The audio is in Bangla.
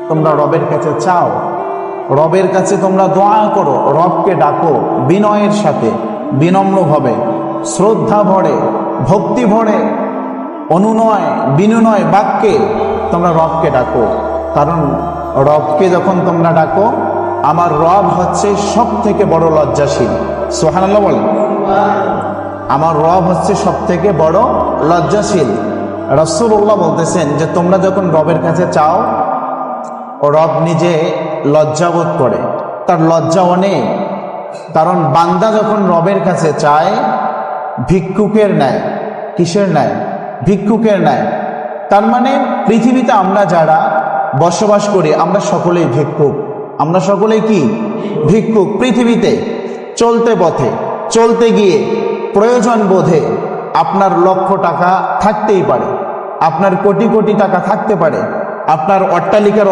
তোমরা রবের কাছে চাও, রবের কাছে তোমরা দোয়া করো, রবকে ডাকো বিনয়ের সাথে, বিনম্রভাবে, শ্রদ্ধা ভরে, ভক্তি ভরে, অনুনয় বিনুনয় বাক্যে তোমরা রবকে ডাকো। কারণ রবকে যখন তোমরা ডাকো, আমার রব হচ্ছে সব থেকে বড় লজ্জাশীল। সুবহানাল্লাহ বলেন। আমার রব হচ্ছে সব থেকে বড় লজ্জাশীল। রাসূলুল্লাহ বলতেছেন যে তোমরা যখন রবের কাছে চাও, রব নিজে লজ্জাবোধ করে, তার লজ্জা অনেক। কারণ বান্দা যখন রবের কাছে চায় ভিক্ষুকের ন্যায়, কিসের ন্যায়? ভিক্ষুকের ন্যায়। তার মানে পৃথিবীতে আমরা যারা বসবাস করি আমরা সকলেই ভিক্ষুক। আমরা সকলেই কি? ভিক্ষুক। পৃথিবীতে চলতে পথে, চলতে গিয়ে প্রয়োজন বোধে আপনার লক্ষ টাকা থাকতেই পারে, আপনার কোটি কোটি টাকা থাকতে পারে, আপনার অট্টালিকার